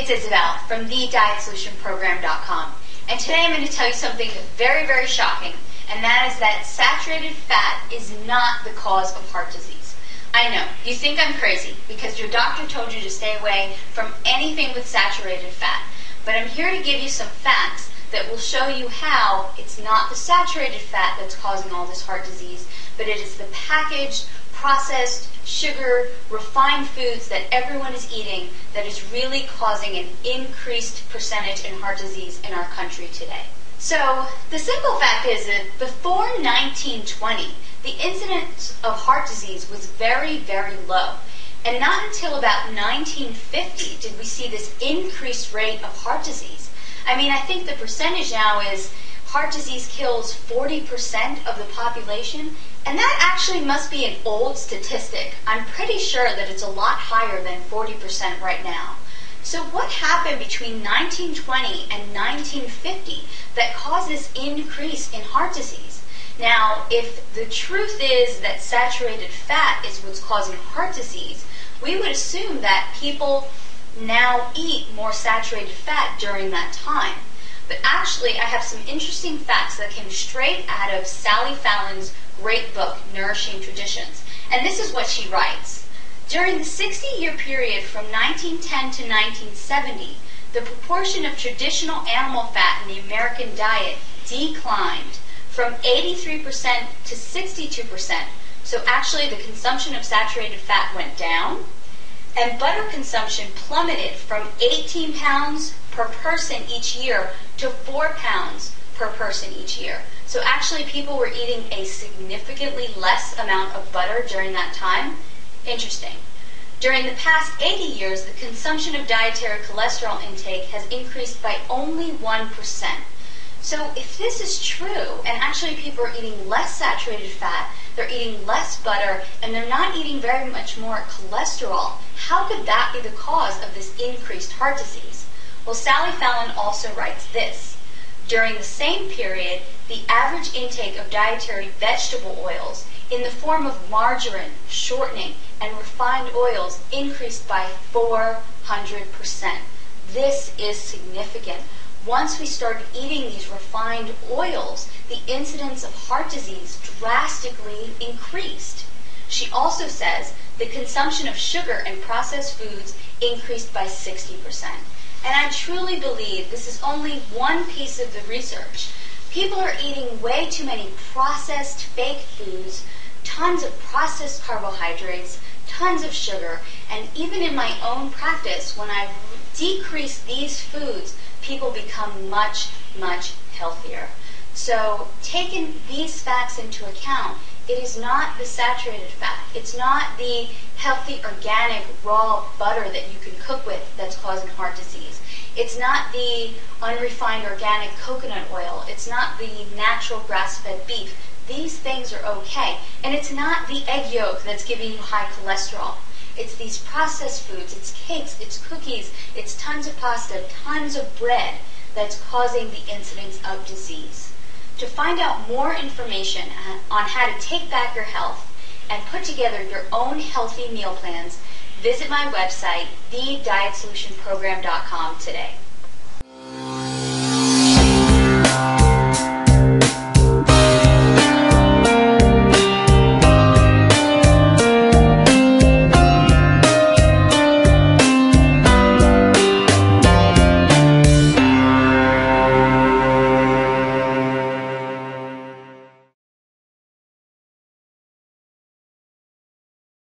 it's Isabel from thedietsolutionprogram.com. And today I'm going to tell you something very, very shocking, and that is that saturated fat is not the cause of heart disease. I know, you think I'm crazy because your doctor told you to stay away from anything with saturated fat, but I'm here to give you some facts that will show you how it's not the saturated fat that's causing all this heart disease, but it is the packaged, processed, sugar, refined foods that everyone is eating that is really causing an increased percentage in heart disease in our country today. So the simple fact is that before 1920, the incidence of heart disease was very, very low. And not until about 1950 did we see this increased rate of heart disease. I mean, I think the percentage now is heart disease kills 40% of the population, and that actually must be an old statistic. I'm pretty sure that it's a lot higher than 40% right now. So what happened between 1920 and 1950 that caused this increase in heart disease? Now, if the truth is that saturated fat is what's causing heart disease, we would assume that people now eat more saturated fat during that time. But actually, I have some interesting facts that came straight out of Sally Fallon's great book, Nourishing Traditions. And this is what she writes. During the 60-year period from 1910 to 1970, the proportion of traditional animal fat in the American diet declined from 83% to 62%. So actually, the consumption of saturated fat went down, and butter consumption plummeted from 18 pounds per person each year to 4 pounds per person each year. So actually people were eating a significantly less amount of butter during that time. Interesting. During the past 80 years, the consumption of dietary cholesterol intake has increased by only 1%. So if this is true, and actually people are eating less saturated fat, they're eating less butter, and they're not eating very much more cholesterol, how could that be the cause of this increased heart disease? Well, Sally Fallon also writes this. During the same period, the average intake of dietary vegetable oils in the form of margarine, shortening, and refined oils increased by 400%. This is significant. Once we started eating these refined oils, the incidence of heart disease drastically increased. She also says the consumption of sugar and processed foods increased by 60%. And I truly believe this is only one piece of the research. People are eating way too many processed fake foods, tons of processed carbohydrates, tons of sugar, and even in my own practice, when I decrease these foods, people become much, much healthier. So taking these facts into account, it is not the saturated fat. It's not the healthy, organic, raw butter that you can cook with that's causing heart disease. It's not the unrefined organic coconut oil. It's not the natural grass-fed beef. These things are okay. And it's not the egg yolk that's giving you high cholesterol. It's these processed foods, it's cakes, it's cookies, it's tons of pasta, tons of bread that's causing the incidence of disease. To find out more information on how to take back your health and put together your own healthy meal plans, visit my website, thedietsolutionprogram.com today.